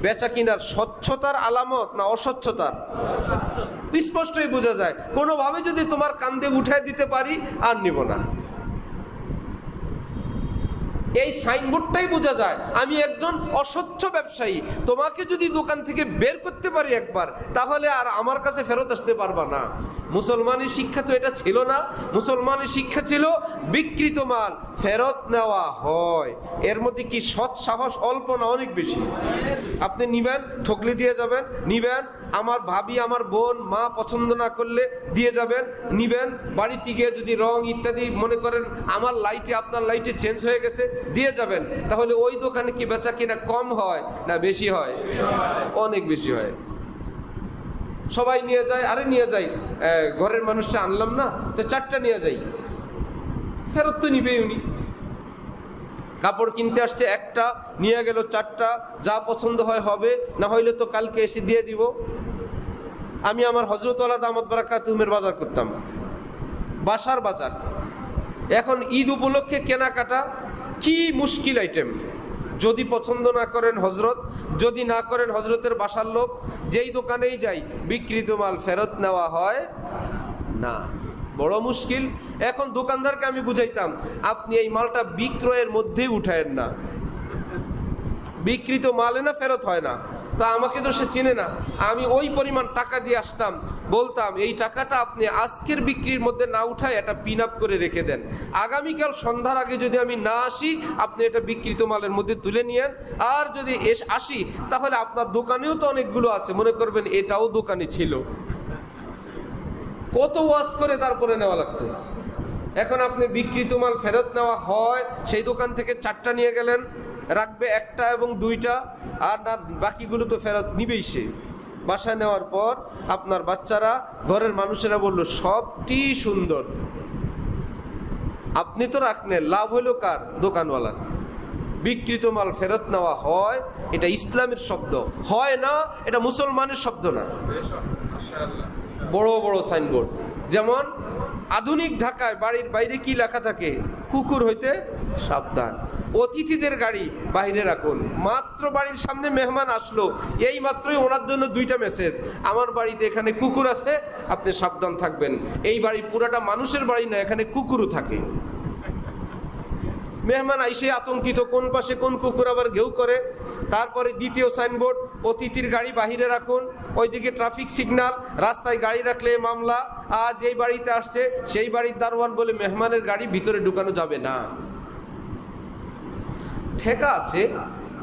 বেচা কিনার স্বচ্ছতার আলামত না অস্বচ্ছতার? স্পষ্টই বোঝা যায়। কোনোভাবে যদি তোমার কান্দে উঠায় দিতে পারি আর নিব না, এই সাইনবোর্ডটাই বোঝা যায় আমি একজন অস্বচ্ছ ব্যবসায়ী। তোমাকে যদি দোকান থেকে বের করতে পারি একবার, তাহলে আর আমার কাছে ফেরত আসতে পারবা না। মুসলমানের শিক্ষা তো এটা ছিল না। মুসলমানের শিক্ষা ছিল বিকৃত মাল ফেরত নেওয়া হয়। এর মধ্যে কি সৎ সাহস অল্প না অনেক বেশি? আপনি নিবেন, ঠকলে দিয়ে যাবেন, নিবেন, আমার ভাবি আমার বোন মা পছন্দ না করলে দিয়ে যাবেন, নিবেন, বাড়িতে গিয়ে যদি রং ইত্যাদি মনে করেন আমার লাইটে আপনার লাইটে চেঞ্জ হয়ে গেছে দিয়ে যাবেন। তাহলে ওই দোকানে কি বেচা কিনা কম হয় না বেশি হয়? অনেক বেশি হয়। সবাই নিয়ে যায়, আরে নিয়ে যাই, ঘরের মানুষটা আনলাম না তো 4টা নিয়ে যাই, ফেরত তো নিবেই উনি। কাপড় কিনতে আসছে একটা, নিয়ে গেল 4টা, যা পছন্দ হয় হবে, না হইলে তো কালকে এসে দিয়ে দিব। আমি আমার হযরত ওয়ালা দামাত বারাকাতুহুমের বাজার করতাম, বাসার বাজার। এখন ঈদ উপলক্ষে কেনাকাটা কি মুশকিল আইটেম। যদি পছন্দ না করেন হজরত, যদি না করেন হজরতের বাসার লোক, যেই দোকানেই যাই বিকৃত মাল ফেরত নেওয়া হয় না, বড় মুশকিল। এখন দোকানদারকে আমি বুঝাইতাম আপনি এই মালটা বিক্রয়ের মধ্যেই উঠায়েন না, বিকৃত মালে না ফেরত হয় না। তা আমাকে তো সে চিনে না, আমি ওই পরিমাণ টাকা দিয়ে আসতাম, বলতাম এই টাকাটা আপনি আজকের বিক্রির মধ্যে না উঠায় এটা পিন আপ করে রেখে দেন, আগামীকাল সন্ধ্যার আগে যদি আমি না আসি আপনি এটা বিকৃত মালের মধ্যে তুলে নিয়েন। আর যদি আসি তাহলে আপনার দোকানেও তো অনেকগুলো আছে, মনে করবেন এটাও দোকানে ছিল। কত ওয়াজ করে তারপরে নেওয়া লাগতো। এখন আপনি বিকৃত মাল ফেরত নেওয়া হয়, সেই দোকান থেকে 4টা নিয়ে গেলেন, রাখবে 1টা এবং 2টা, আর না বাকিগুলো তো ফেরত নিবেই সে। বাসায় নেওয়ার পর আপনার বাচ্চারা ঘরের মানুষেরা বলল সবটি সুন্দর, আপনি তো রাখলেন, লাভ হইল কার? দোকানওয়ালার। বিকৃত মাল ফেরত নেওয়া হয়, এটা ইসলামের শব্দ, হয় না এটা মুসলমানের শব্দ না। বড় বড় সাইনবোর্ড, যেমন আধুনিক ঢাকায় বাড়ির বাইরে কি লেখা থাকে? কুকুর হইতে সাবধান, অতিথিদের গাড়ি বাইরে রাখুন। মাত্র বাড়ির সামনে মেহমান আসলো, এই মাত্রই ওনার জন্য 2টা মেসেজ, আমার বাড়িতে এখানে কুকুর আছে, আপনি সাবধান থাকবেন। এই বাড়ি পুরাটা মানুষের বাড়ি না, এখানে কুকুরও থাকে। মেহমান আইসে আতঙ্কিত, কোন পাশে কোন কুকুর আবার ঘেউ করে। তারপরে দ্বিতীয় সাইনবোর্ড, অতিথির গাড়ি বাহিরে রাখুন, ওইদিকে ট্রাফিক সিগন্যাল, রাস্তায় গাড়ি রাখলে মামলা। আজ যেই বাড়িতে আসছে সেই বাড়ির দারোয়ান বলে মেহমানের গাড়ি ভিতরে ঢুকানো যাবে না। ঠেকা আছে,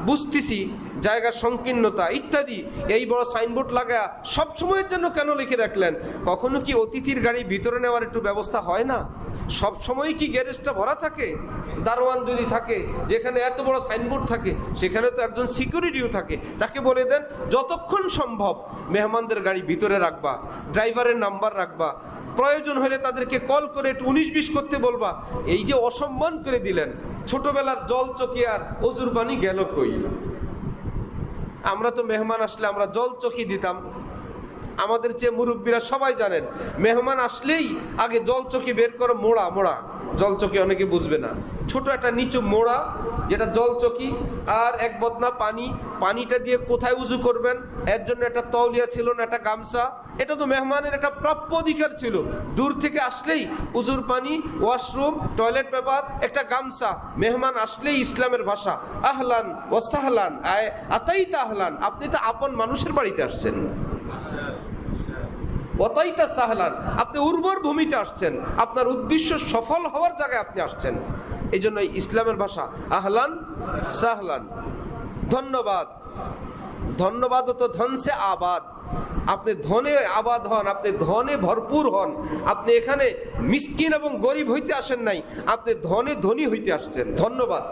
বুঝতেছি জায়গার সংকীর্ণতা ইত্যাদি, এই বড় সাইনবোর্ড লাগা সব সময়ের জন্য কেন লিখে রাখলেন? কখনো কি অতিথির গাড়ি ভিতরে নেওয়ার একটু ব্যবস্থা হয় না? সব সময় কি গ্যারেজটা ভরা থাকে? দারোয়ান যদি থাকে, যেখানে এত বড় সাইনবোর্ড থাকে সেখানে তো একজন সিকিউরিটিও থাকে, তাকে বলে দেন যতক্ষণ সম্ভব মেহমানদের গাড়ি ভিতরে রাখবা, ড্রাইভারের নাম্বার রাখবা, প্রয়োজন হলে তাদেরকে কল করে একটু 19-20 করতে বলবা। এই যে অসম্মান করে দিলেন, ছোটবেলার জল চকি আর অজুর পানি গেল কই? আমরা তো মেহমান আসলে আমরা জল চকি দিতাম। আমাদের যে মুরব্বীরা সবাই জানেন, মেহমান আসলেই আগে জল চকি বের করো, মোড়া মোড়া জল চকি, অনেকে বুঝবে না, ছোট একটা নিচু মোড়া যেটা জল চকি, আর এক বদনা পানি। পানিটা দিয়ে কোথায় উজু করবেন এর জন্য একটা তওলিয়া ছিল না, একটা গামছা। এটা তো মেহমানের একটা প্রাপ্য অধিকার ছিল। দূর থেকে আসলেই উজুর পানি, ওয়াশরুম, টয়লেট পেপার, একটা গামছা। মেহমান আসলেই ইসলামের ভাষা আহলান ওয়া সাহলান, আতাইতা আহলান, আপনি তো আপন মানুষের বাড়িতে আসছেন। ওয়াতাইতা সাহলান, আপনি উর্বর ভূমিতে আসছেন, আপনার উদ্দেশ্য সফল হওয়ার জায়গায় আপনি আসছেন। এই জন্য ইসলামের ভাষা আহলান সাহলান, ধন্যবাদ। ধন্যবাদ তো ধন সে আবাদ, আপনি ধনে আবাদ হন, আপনি ধনে ভরপুর হন। আপনি এখানে মিসকিন এবং গরিব হইতে আসেন নাই, আপনি ধনে ধনী হইতে আসছেন। ধন্যবাদ,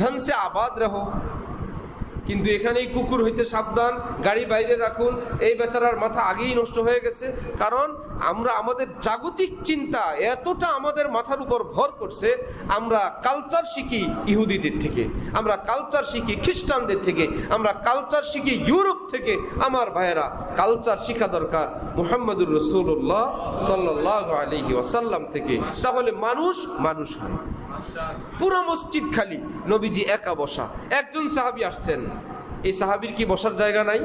ধন সে আবাদ রহো। কিন্তু এখানেই কুকুর হইতে সাবধান, গাড়ি বাইরে রাখুন। এই বেচারার মাথা আগেই নষ্ট হয়ে গেছে, কারণ আমরা আমাদের জাগতিক চিন্তা এতটা আমাদের মাথার উপর ভর করছে। আমরা কালচার শিখি ইহুদিদের থেকে, আমরা কালচার শিখি খ্রিস্টানদের থেকে, আমরা কালচার শিখি ইউরোপ থেকে। আমার ভাইয়েরা, কালচার শিখা দরকার মুহাম্মদুর রাসূলুল্লাহ সাল্লাল্লাহু আলাইহি ওয়াসাল্লাম থেকে, তাহলে মানুষ মানুষ হয়। পুরো মসজিদ খালি, নবীজি একা বসা। একজন সাহাবী আসছেন, এই সাহাবীর কি বসার জায়গা নাই?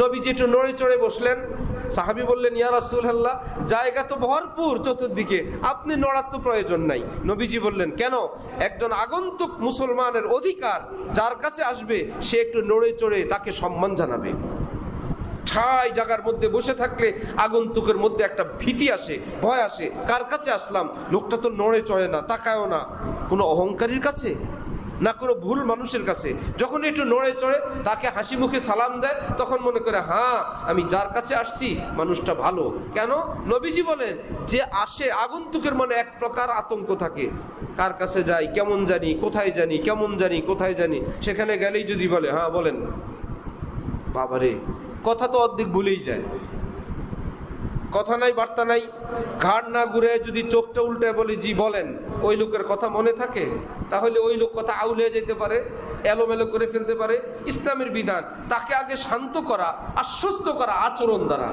নবীজি একটু নড়ে চড়ে বসলেন। সাহাবী বললেন, ইয়া রাসূলুল্লাহ, জায়গা তো ভরপুর চতুর্দিকে, আপনি নড়ার তো প্রয়োজন নাই। নবীজি বললেন, কেন? একজন আগন্তুক মুসলমানের অধিকার, যার কাছে আসবে সে একটু নড়ে চড়ে তাকে সম্মান জানাবে। ঠাই জায়গার মধ্যে বসে থাকলে আগন্তুকের মধ্যে একটা ভীতি আসে, ভয় আসে। কার কাছে আসলাম? লোকটা তো নড়ে চড়ে না, তাকায়ও না। কোনো অহংকারীর কাছে না কোনো ভুল মানুষের কাছে? যখন একটু নড়ে চড়ে তাকে হাসি মুখে সালাম দেয়, তখন মনে করে হ্যাঁ, আমি যার কাছে আসছি মানুষটা ভালো। কেন? নবীজি বলেন, যে আসে আগন্তুকের মনে এক প্রকার আতঙ্ক থাকে, কার কাছে যাই, কেমন জানি, কোথায় জানি, কেমন জানি, কোথায় জানি। সেখানে গেলেই যদি বলে হ্যাঁ বলেন, বাবারে, কথা তো অর্ধেক ভুলেই যায়। কথা নাই, বার্তা নাই, ঘাড় না ঘুরে যদি চোখটা উল্টে বলে জি বলেন, ওই লোকের কথা মনে থাকে? তাহলে ওই লোক কথা আউলে যেতে পারে, এলোমেলো করে ফেলতে পারে। ইসলামের বিধান, তাকে আগে শান্ত করা, আশ্বস্ত করা আচরণ দ্বারা,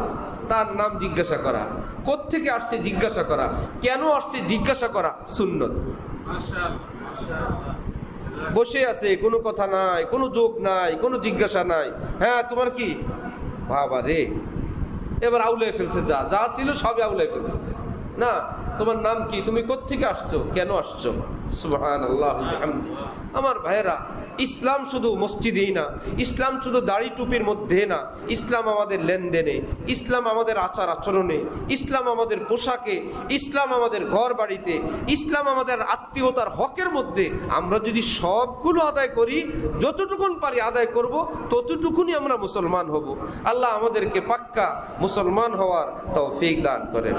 তার নাম জিজ্ঞাসা করা, কোত্থেকে আসছে জিজ্ঞাসা করা, কেন আসছে জিজ্ঞাসা করা সুন্নত। বসে আছে, কোনো কথা নাই, কোনো যোগ নাই, কোনো জিজ্ঞাসা নাই। হ্যাঁ তোমার কি? বাবা রে, এবার আউলে ফেলছে, যা যা ছিল সবই আউলে ফেলছে। না, তোমার নাম কি, তুমি কোত্থেকে আসছো, কেন আসছো? সুবহানাল্লাহ বিহামদি। আমার ভাইয়েরা, ইসলাম শুধু মসজিদেই না, ইসলাম শুধু দাড়ি টুপির মধ্যে না, ইসলাম আমাদের লেনদেনে, ইসলাম আমাদের আচার আচরণে, ইসলাম আমাদের পোশাকে, ইসলাম আমাদের ঘর বাড়িতে, ইসলাম আমাদের আত্মীয়তার হকের মধ্যে। আমরা যদি সবগুলো আদায় করি, যতটুকুন পারি আদায় করব, ততটুকুনি আমরা মুসলমান হব। আল্লাহ আমাদেরকে পাক্কা মুসলমান হওয়ার তৌফিক দান করেন।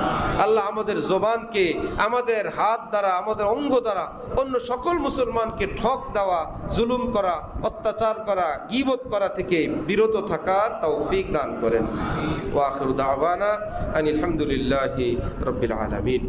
আল্লাহ আমাদের জবানকে, আমাদের হাত দ্বারা, আমাদের অঙ্গ দ্বারা অন্য সকল মুসলমানকে ঠক দেওয়া, জুলুম করা, অত্যাচার করা, গীবত করা থেকে বিরত থাকার তৌফিক দান করেন। ওয়া আখিরু দাওয়ানা আনিল হামদুলিল্লাহি রাব্বিল আলামিন।